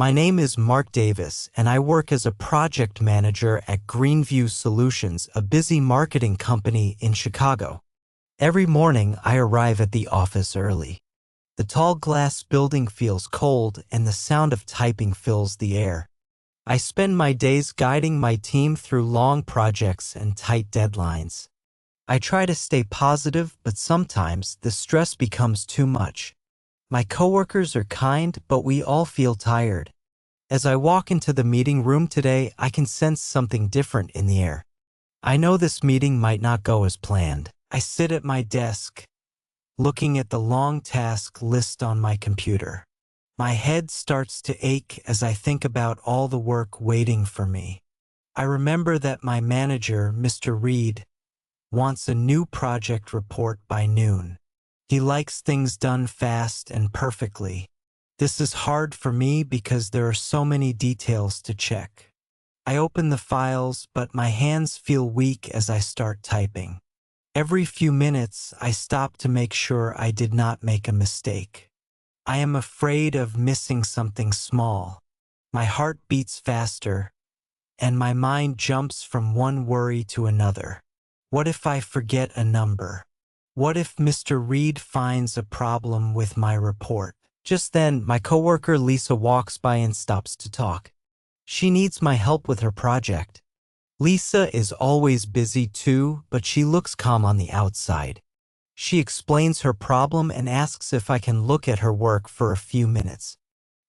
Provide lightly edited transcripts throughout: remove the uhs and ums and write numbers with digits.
My name is Mark Davis, and I work as a project manager at Greenview Solutions, a busy marketing company in Chicago. Every morning, I arrive at the office early. The tall glass building feels cold, and the sound of typing fills the air. I spend my days guiding my team through long projects and tight deadlines. I try to stay positive, but sometimes the stress becomes too much. My coworkers are kind, but we all feel tired. As I walk into the meeting room today, I can sense something different in the air. I know this meeting might not go as planned. I sit at my desk, looking at the long task list on my computer. My head starts to ache as I think about all the work waiting for me. I remember that my manager, Mr. Reed, wants a new project report by noon. He likes things done fast and perfectly. This is hard for me because there are so many details to check. I open the files, but my hands feel weak as I start typing. Every few minutes, I stop to make sure I did not make a mistake. I am afraid of missing something small. My heart beats faster, and my mind jumps from one worry to another. What if I forget a number? What if Mr. Reed finds a problem with my report? Just then, my coworker Lisa walks by and stops to talk. She needs my help with her project. Lisa is always busy too, but she looks calm on the outside. She explains her problem and asks if I can look at her work for a few minutes.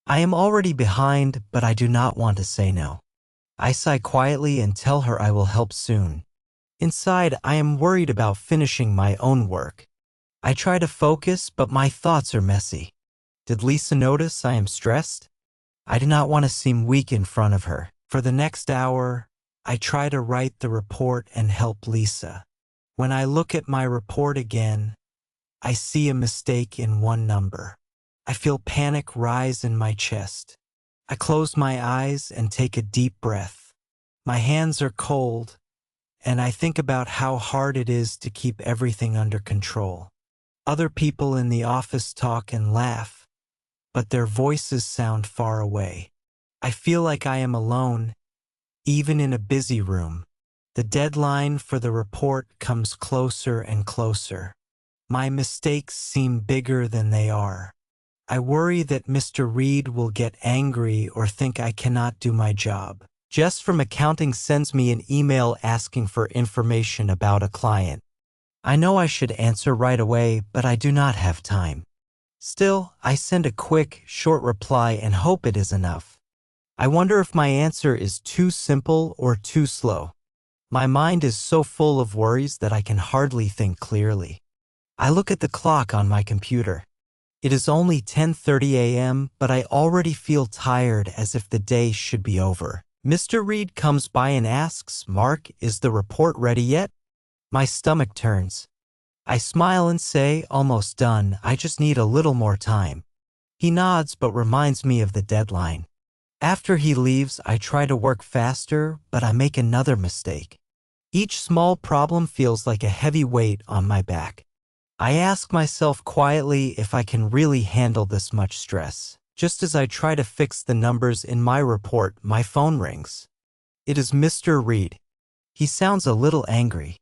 I am already behind, but I do not want to say no. I sigh quietly and tell her I will help soon. Inside, I am worried about finishing my own work. I try to focus, but my thoughts are messy. Did Lisa notice I am stressed? I do not want to seem weak in front of her. For the next hour, I try to write the report and help Lisa. When I look at my report again, I see a mistake in one number. I feel panic rise in my chest. I close my eyes and take a deep breath. My hands are cold, and I think about how hard it is to keep everything under control. Other people in the office talk and laugh, but their voices sound far away. I feel like I am alone, even in a busy room. The deadline for the report comes closer and closer. My mistakes seem bigger than they are. I worry that Mr. Reed will get angry or think I cannot do my job. Jess from accounting sends me an email asking for information about a client. I know I should answer right away, but I do not have time. Still, I send a quick, short reply and hope it is enough. I wonder if my answer is too simple or too slow. My mind is so full of worries that I can hardly think clearly. I look at the clock on my computer. It is only 10:30 a.m., but I already feel tired as if the day should be over. Mr. Reed comes by and asks, "Mark, is the report ready yet?" My stomach turns. I smile and say, "Almost done, I just need a little more time." He nods but reminds me of the deadline. After he leaves, I try to work faster, but I make another mistake. Each small problem feels like a heavy weight on my back. I ask myself quietly if I can really handle this much stress. Just as I try to fix the numbers in my report, my phone rings. It is Mr. Reed. He sounds a little angry.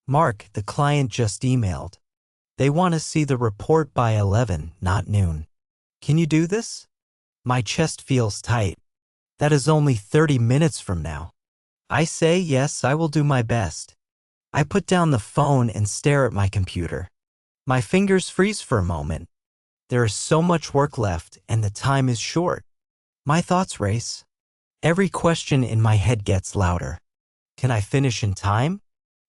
"Mark, the client just emailed. They want to see the report by 11, not noon. Can you do this?" My chest feels tight. That is only 30 minutes from now. I say, "Yes, I will do my best." I put down the phone and stare at my computer. My fingers freeze for a moment. There is so much work left, and the time is short. My thoughts race. Every question in my head gets louder. Can I finish in time?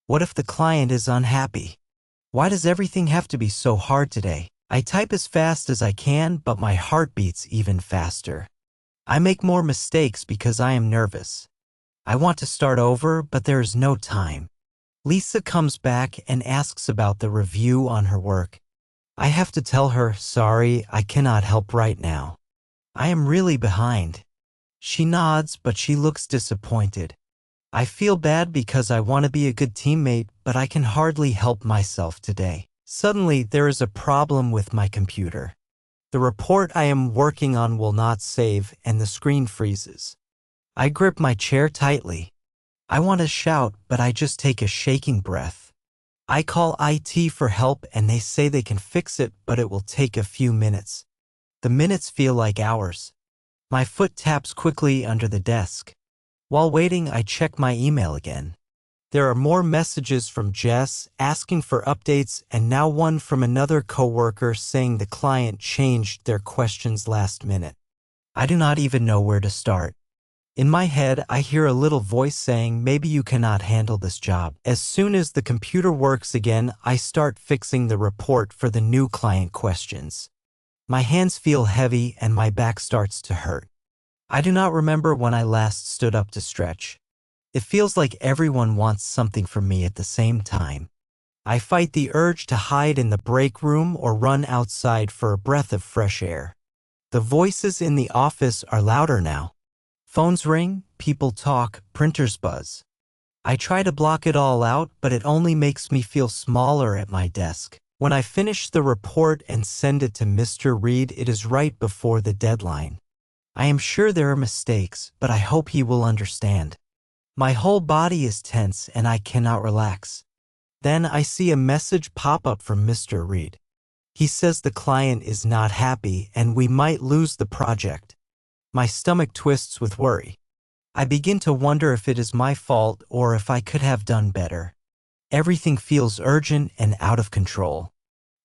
What if the client is unhappy? Why does everything have to be so hard today? I type as fast as I can, but my heart beats even faster. I make more mistakes because I am nervous. I want to start over, but there is no time. Lisa comes back and asks about the review on her work. I have to tell her, "Sorry, I cannot help right now. I am really behind." She nods, but she looks disappointed. I feel bad because I want to be a good teammate, but I can hardly help myself today. Suddenly, there is a problem with my computer. The report I am working on will not save, and the screen freezes. I grip my chair tightly. I want to shout, but I just take a shaking breath. I call IT for help and they say they can fix it, but it will take a few minutes. The minutes feel like hours. My foot taps quickly under the desk. While waiting, I check my email again. There are more messages from Jess asking for updates and now one from another coworker saying the client changed their questions last minute. I do not even know where to start. In my head, I hear a little voice saying, maybe you cannot handle this job. As soon as the computer works again, I start fixing the report for the new client questions. My hands feel heavy and my back starts to hurt. I do not remember when I last stood up to stretch. It feels like everyone wants something from me at the same time. I fight the urge to hide in the break room or run outside for a breath of fresh air. The voices in the office are louder now. Phones ring, people talk, printers buzz. I try to block it all out, but it only makes me feel smaller at my desk. When I finish the report and send it to Mr. Reed, it is right before the deadline. I am sure there are mistakes, but I hope he will understand. My whole body is tense and I cannot relax. Then I see a message pop up from Mr. Reed. He says the client is not happy and we might lose the project. My stomach twists with worry. I begin to wonder if it is my fault or if I could have done better. Everything feels urgent and out of control.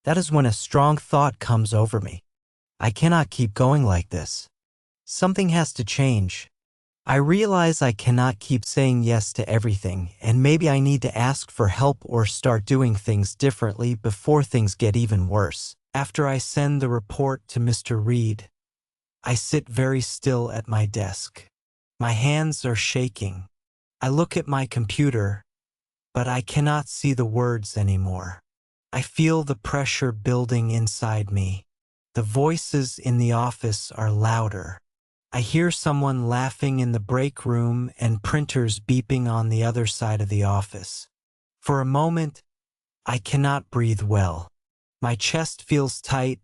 That is when a strong thought comes over me. I cannot keep going like this. Something has to change. I realize I cannot keep saying yes to everything, and maybe I need to ask for help or start doing things differently before things get even worse. After I send the report to Mr. Reed, I sit very still at my desk. My hands are shaking. I look at my computer, but I cannot see the words anymore. I feel the pressure building inside me. The voices in the office are louder. I hear someone laughing in the break room and printers beeping on the other side of the office. For a moment, I cannot breathe well. My chest feels tight,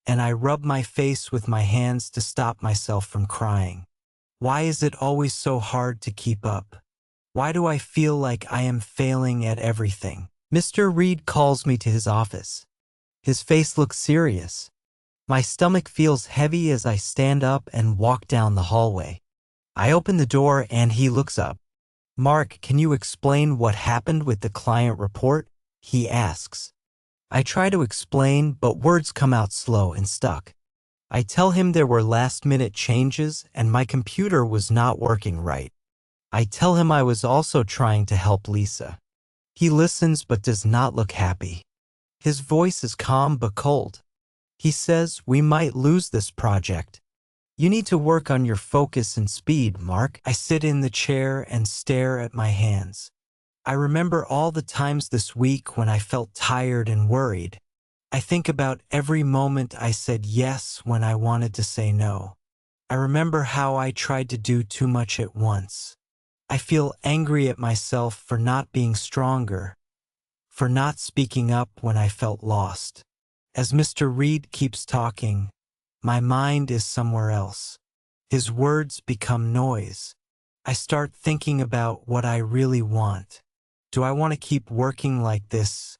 and I rub my face with my hands to stop myself from crying. Why is it always so hard to keep up? Why do I feel like I am failing at everything? Mr. Reed calls me to his office. His face looks serious. My stomach feels heavy as I stand up and walk down the hallway. I open the door and he looks up. "Mark, can you explain what happened with the client report?" he asks. I try to explain, but words come out slow and stuck. I tell him there were last-minute changes and my computer was not working right. I tell him I was also trying to help Lisa. He listens but does not look happy. His voice is calm but cold. He says, "We might lose this project. You need to work on your focus and speed, Mark." I sit in the chair and stare at my hands. I remember all the times this week when I felt tired and worried. I think about every moment I said yes when I wanted to say no. I remember how I tried to do too much at once. I feel angry at myself for not being stronger, for not speaking up when I felt lost. As Mr. Reed keeps talking, my mind is somewhere else. His words become noise. I start thinking about what I really want. Do I want to keep working like this,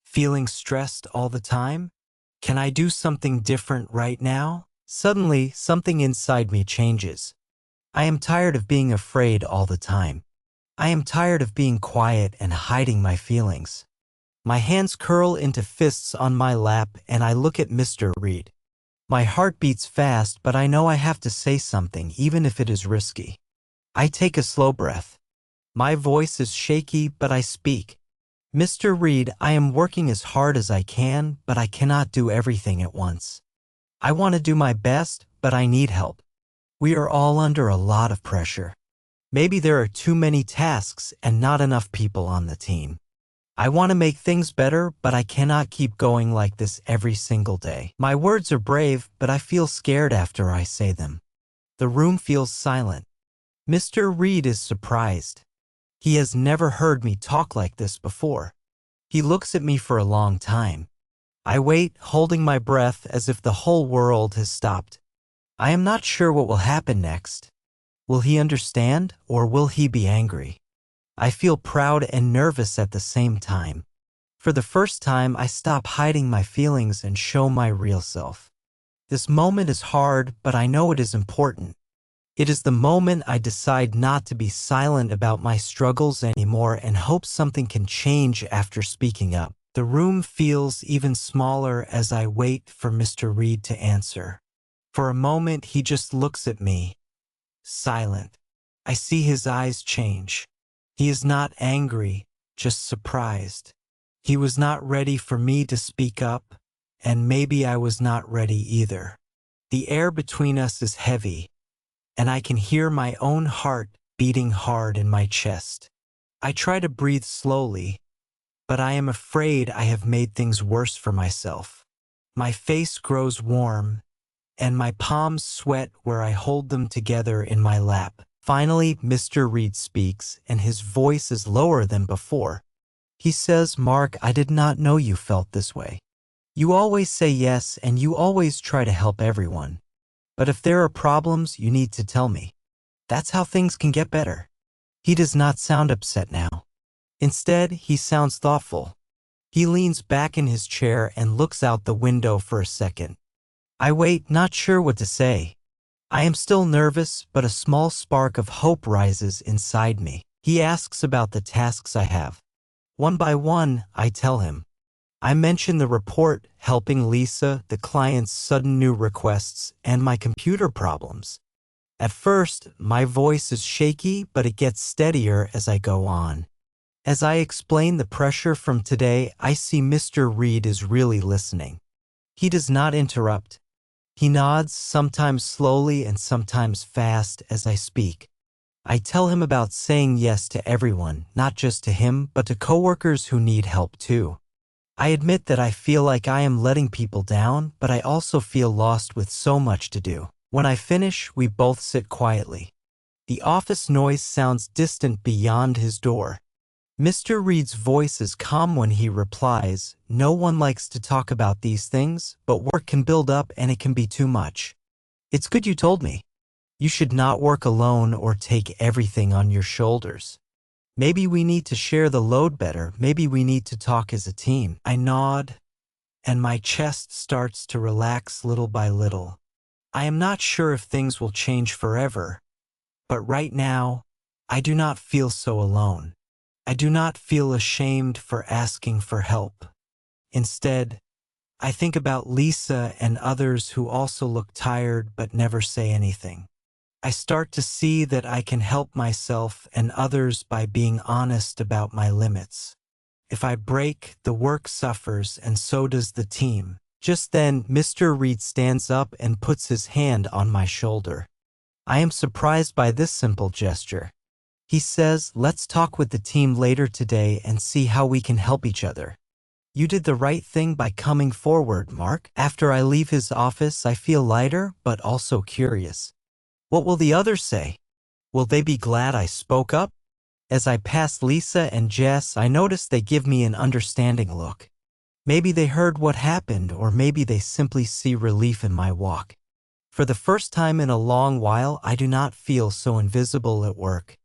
feeling stressed all the time? Can I do something different right now? Suddenly, something inside me changes. I am tired of being afraid all the time. I am tired of being quiet and hiding my feelings. My hands curl into fists on my lap and I look at Mr. Reed. My heart beats fast, but I know I have to say something, even if it is risky. I take a slow breath. My voice is shaky, but I speak. "Mr. Reed, I am working as hard as I can, but I cannot do everything at once. I want to do my best, but I need help. We are all under a lot of pressure. Maybe there are too many tasks and not enough people on the team. I want to make things better, but I cannot keep going like this every single day." My words are brave, but I feel scared after I say them. The room feels silent. Mr. Reed is surprised. He has never heard me talk like this before. He looks at me for a long time. I wait, holding my breath as if the whole world has stopped. I am not sure what will happen next. Will he understand, or will he be angry? I feel proud and nervous at the same time. For the first time, I stop hiding my feelings and show my real self. This moment is hard, but I know it is important. It is the moment I decide not to be silent about my struggles anymore and hope something can change after speaking up. The room feels even smaller as I wait for Mr. Reed to answer. For a moment, he just looks at me, silent. I see his eyes change. He is not angry, just surprised. He was not ready for me to speak up, and maybe I was not ready either. The air between us is heavy, and I can hear my own heart beating hard in my chest. I try to breathe slowly, but I am afraid I have made things worse for myself. My face grows warm, and my palms sweat where I hold them together in my lap. Finally, Mr. Reed speaks, and his voice is lower than before. He says, "Mark, I did not know you felt this way. You always say yes, and you always try to help everyone. But if there are problems, you need to tell me. That's how things can get better." He does not sound upset now. Instead, he sounds thoughtful. He leans back in his chair and looks out the window for a second. I wait, not sure what to say. I am still nervous, but a small spark of hope rises inside me. He asks about the tasks I have. One by one, I tell him. I mention the report, helping Lisa, the client's sudden new requests, and my computer problems. At first, my voice is shaky, but it gets steadier as I go on. As I explain the pressure from today, I see Mr. Reed is really listening. He does not interrupt. He nods, sometimes slowly and sometimes fast, as I speak. I tell him about saying yes to everyone, not just to him, but to coworkers who need help too. I admit that I feel like I am letting people down, but I also feel lost with so much to do. When I finish, we both sit quietly. The office noise sounds distant beyond his door. Mr. Reed's voice is calm when he replies, "No one likes to talk about these things, but work can build up and it can be too much. It's good you told me. You should not work alone or take everything on your shoulders. Maybe we need to share the load better. Maybe we need to talk as a team." I nod, and my chest starts to relax little by little. I am not sure if things will change forever, but right now, I do not feel so alone. I do not feel ashamed for asking for help. Instead, I think about Lisa and others who also look tired but never say anything. I start to see that I can help myself and others by being honest about my limits. If I break, the work suffers, and so does the team. Just then, Mr. Reed stands up and puts his hand on my shoulder. I am surprised by this simple gesture. He says, "Let's talk with the team later today and see how we can help each other. You did the right thing by coming forward, Mark." After I leave his office, I feel lighter, but also curious. What will the others say? Will they be glad I spoke up? As I pass Lisa and Jess, I notice they give me an understanding look. Maybe they heard what happened, or maybe they simply see relief in my walk. For the first time in a long while, I do not feel so invisible at work.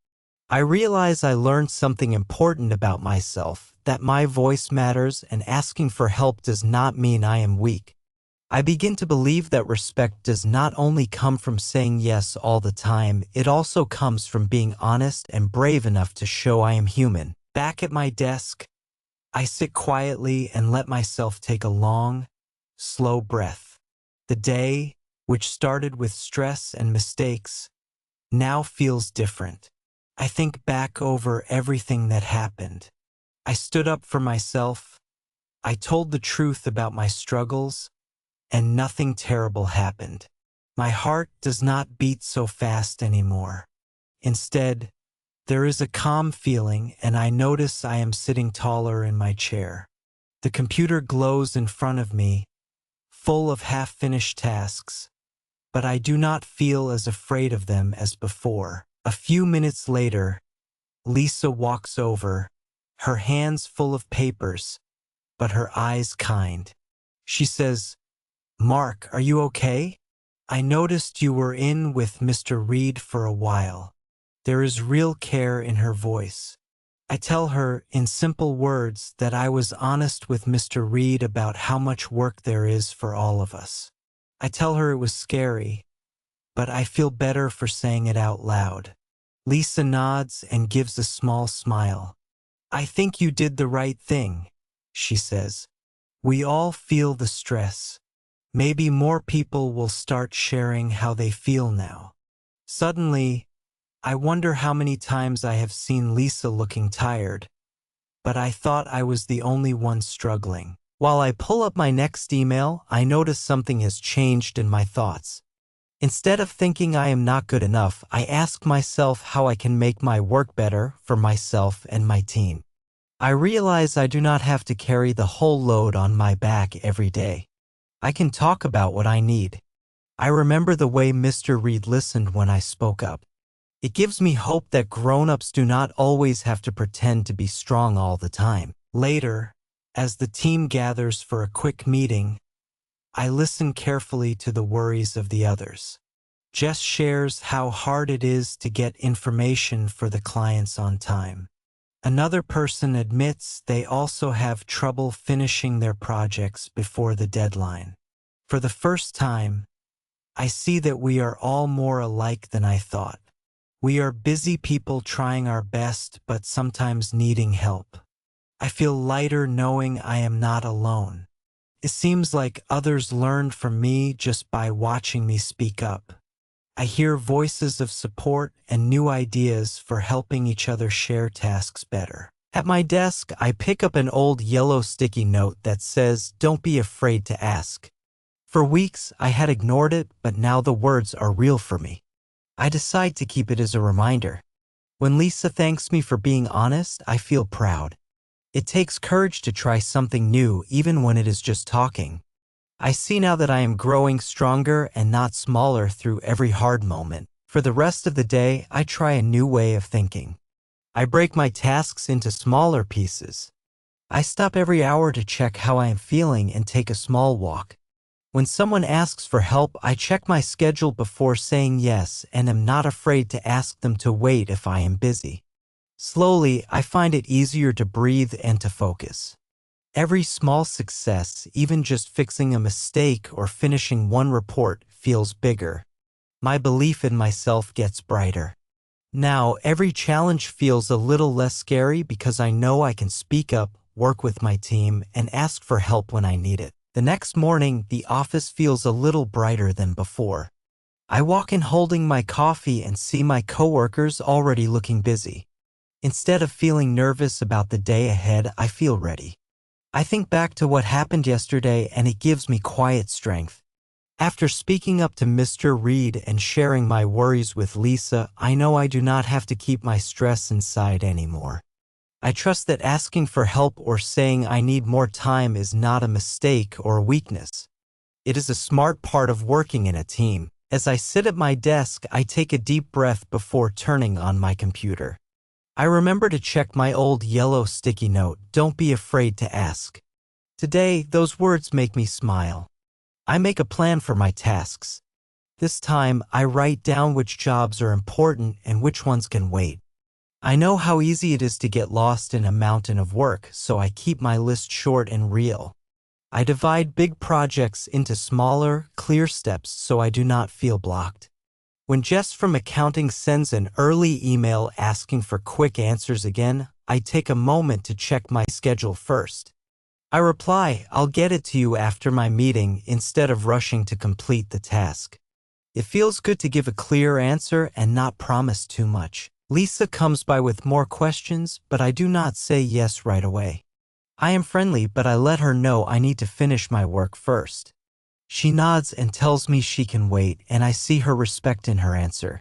I realize I learned something important about myself, that my voice matters and asking for help does not mean I am weak. I begin to believe that respect does not only come from saying yes all the time, it also comes from being honest and brave enough to show I am human. Back at my desk, I sit quietly and let myself take a long, slow breath. The day, which started with stress and mistakes, now feels different. I think back over everything that happened. I stood up for myself. I told the truth about my struggles, and nothing terrible happened. My heart does not beat so fast anymore. Instead, there is a calm feeling, and I notice I am sitting taller in my chair. The computer glows in front of me, full of half-finished tasks, but I do not feel as afraid of them as before. A few minutes later, Lisa walks over, her hands full of papers, but her eyes kind. She says, "Mark, are you okay? I noticed you were in with Mr. Reed for a while." There is real care in her voice. I tell her, in simple words, that I was honest with Mr. Reed about how much work there is for all of us. I tell her it was scary, but I feel better for saying it out loud. Lisa nods and gives a small smile. "I think you did the right thing," she says. "We all feel the stress. Maybe more people will start sharing how they feel now." Suddenly, I wonder how many times I have seen Lisa looking tired, but I thought I was the only one struggling. While I pull up my next email, I notice something has changed in my thoughts. Instead of thinking I am not good enough, I ask myself how I can make my work better for myself and my team. I realize I do not have to carry the whole load on my back every day. I can talk about what I need. I remember the way Mr. Reed listened when I spoke up. It gives me hope that grown-ups do not always have to pretend to be strong all the time. Later, as the team gathers for a quick meeting, I listen carefully to the worries of the others. Jess shares how hard it is to get information for the clients on time. Another person admits they also have trouble finishing their projects before the deadline. For the first time, I see that we are all more alike than I thought. We are busy people trying our best, but sometimes needing help. I feel lighter knowing I am not alone. It seems like others learned from me just by watching me speak up. I hear voices of support and new ideas for helping each other share tasks better. At my desk, I pick up an old yellow sticky note that says, "Don't be afraid to ask." For weeks, I had ignored it, but now the words are real for me. I decide to keep it as a reminder. When Lisa thanks me for being honest, I feel proud. It takes courage to try something new, even when it is just talking. I see now that I am growing stronger and not smaller through every hard moment. For the rest of the day, I try a new way of thinking. I break my tasks into smaller pieces. I stop every hour to check how I am feeling and take a small walk. When someone asks for help, I check my schedule before saying yes and am not afraid to ask them to wait if I am busy. Slowly, I find it easier to breathe and to focus. Every small success, even just fixing a mistake or finishing one report, feels bigger. My belief in myself gets brighter. Now, every challenge feels a little less scary because I know I can speak up, work with my team, and ask for help when I need it. The next morning, the office feels a little brighter than before. I walk in holding my coffee and see my coworkers already looking busy. Instead of feeling nervous about the day ahead, I feel ready. I think back to what happened yesterday and it gives me quiet strength. After speaking up to Mr. Reed and sharing my worries with Lisa, I know I do not have to keep my stress inside anymore. I trust that asking for help or saying I need more time is not a mistake or a weakness. It is a smart part of working in a team. As I sit at my desk, I take a deep breath before turning on my computer. I remember to check my old yellow sticky note, "Don't be afraid to ask." Today, those words make me smile. I make a plan for my tasks. This time, I write down which jobs are important and which ones can wait. I know how easy it is to get lost in a mountain of work, so I keep my list short and real. I divide big projects into smaller, clear steps so I do not feel blocked. When Jess from accounting sends an early email asking for quick answers again, I take a moment to check my schedule first. I reply, "I'll get it to you after my meeting," instead of rushing to complete the task. It feels good to give a clear answer and not promise too much. Lisa comes by with more questions, but I do not say yes right away. I am friendly, but I let her know I need to finish my work first. She nods and tells me she can wait, and I see her respect in her answer.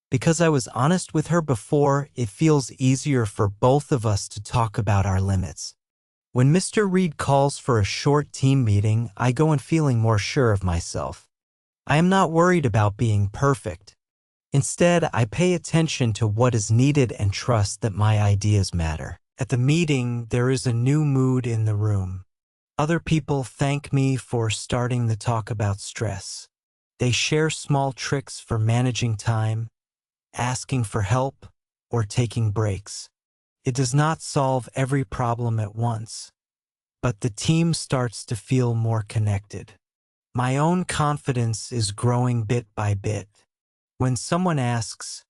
Because I was honest with her before, it feels easier for both of us to talk about our limits. When Mr. Reed calls for a short team meeting, I go in feeling more sure of myself. I am not worried about being perfect. Instead, I pay attention to what is needed and trust that my ideas matter. At the meeting, there is a new mood in the room. Other people thank me for starting the talk about stress. They share small tricks for managing time, asking for help, or taking breaks. It does not solve every problem at once, but the team starts to feel more connected. My own confidence is growing bit by bit. When someone asks,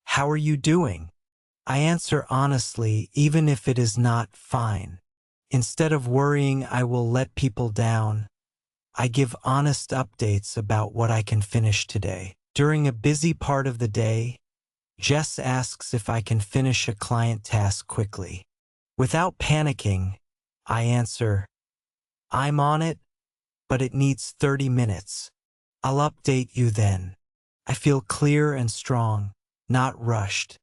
"How are you doing?" I answer honestly, even if it is not fine. Instead of worrying I will let people down, I give honest updates about what I can finish today. During a busy part of the day, Jess asks if I can finish a client task quickly. Without panicking, I answer, "I'm on it, but it needs 30 minutes. I'll update you then." I feel clear and strong, not rushed.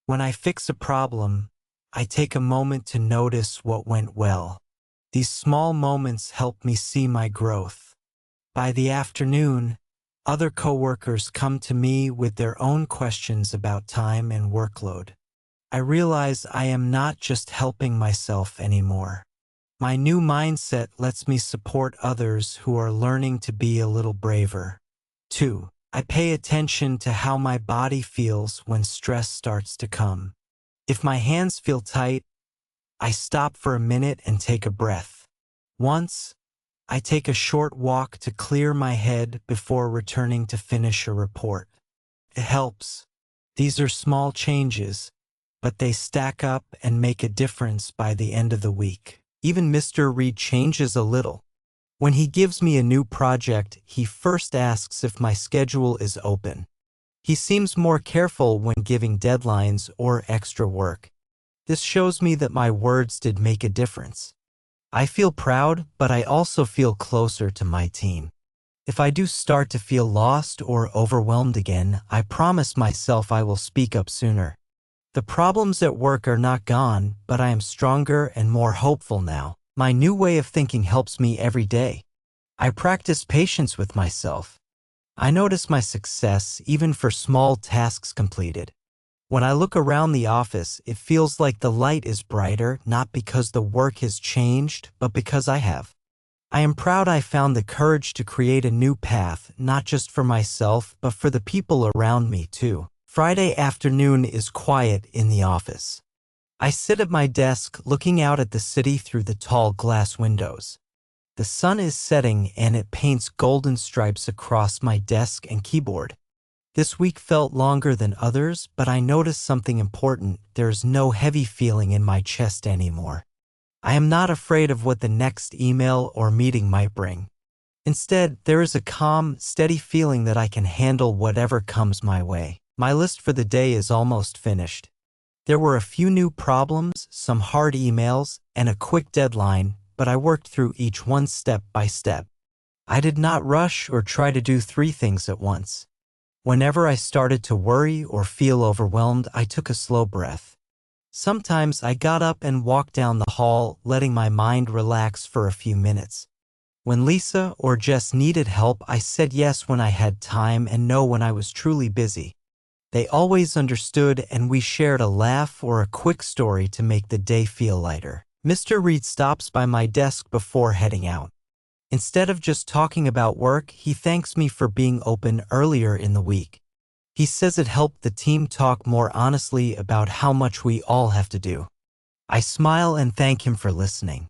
When I fix a problem, I take a moment to notice what went well. These small moments help me see my growth. By the afternoon, other coworkers come to me with their own questions about time and workload. I realize I am not just helping myself anymore. My new mindset lets me support others who are learning to be a little braver. 2. I pay attention to how my body feels when stress starts to come. If my hands feel tight, I stop for a minute and take a breath. Once, I take a short walk to clear my head before returning to finish a report. It helps. These are small changes, but they stack up and make a difference by the end of the week. Even Mr. Reed changes a little. When he gives me a new project, he first asks if my schedule is open. He seems more careful when giving deadlines or extra work. This shows me that my words did make a difference. I feel proud, but I also feel closer to my team. If I do start to feel lost or overwhelmed again, I promise myself I will speak up sooner. The problems at work are not gone, but I am stronger and more hopeful now. My new way of thinking helps me every day. I practice patience with myself. I notice my success even for small tasks completed. When I look around the office, it feels like the light is brighter, not because the work has changed, but because I have. I am proud I found the courage to create a new path, not just for myself, but for the people around me too. Friday afternoon is quiet in the office. I sit at my desk looking out at the city through the tall glass windows. The sun is setting and it paints golden stripes across my desk and keyboard. This week felt longer than others, but I noticed something important. There's no heavy feeling in my chest anymore. I am not afraid of what the next email or meeting might bring. Instead, there is a calm, steady feeling that I can handle whatever comes my way. My list for the day is almost finished. There were a few new problems, some hard emails, and a quick deadline, but I worked through each one step by step. I did not rush or try to do 3 things at once. Whenever I started to worry or feel overwhelmed, I took a slow breath. Sometimes I got up and walked down the hall, letting my mind relax for a few minutes. When Lisa or Jess needed help, I said yes when I had time and no when I was truly busy. They always understood, and we shared a laugh or a quick story to make the day feel lighter. Mr. Reed stops by my desk before heading out. Instead of just talking about work, he thanks me for being open earlier in the week. He says it helped the team talk more honestly about how much we all have to do. I smile and thank him for listening.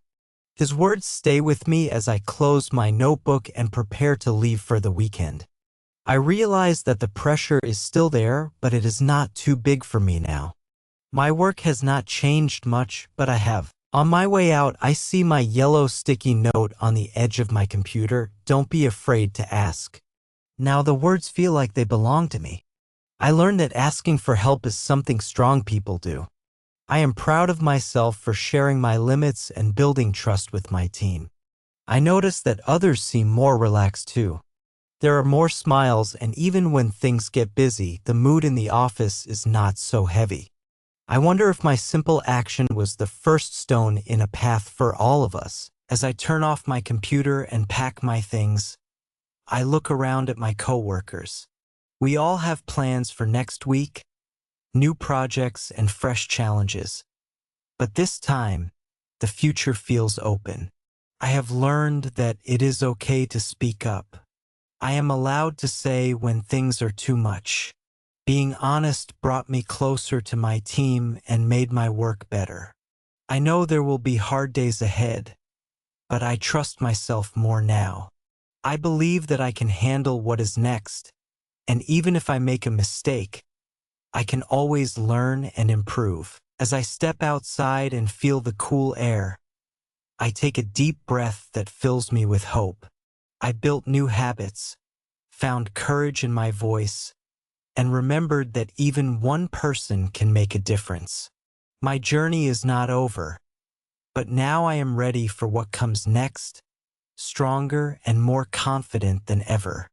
His words stay with me as I close my notebook and prepare to leave for the weekend. I realize that the pressure is still there, but it is not too big for me now. My work has not changed much, but I have. On my way out, I see my yellow sticky note on the edge of my computer. Don't be afraid to ask. Now the words feel like they belong to me. I learned that asking for help is something strong people do. I am proud of myself for sharing my limits and building trust with my team. I notice that others seem more relaxed too. There are more smiles, and even when things get busy, the mood in the office is not so heavy. I wonder if my simple action was the first stone in a path for all of us. As I turn off my computer and pack my things, I look around at my coworkers. We all have plans for next week, new projects and fresh challenges. But this time, the future feels open. I have learned that it is okay to speak up. I am allowed to say when things are too much. Being honest brought me closer to my team and made my work better. I know there will be hard days ahead, but I trust myself more now. I believe that I can handle what is next, and even if I make a mistake, I can always learn and improve. As I step outside and feel the cool air, I take a deep breath that fills me with hope. I built new habits, found courage in my voice, and remembered that even one person can make a difference. My journey is not over, but now I am ready for what comes next, stronger and more confident than ever.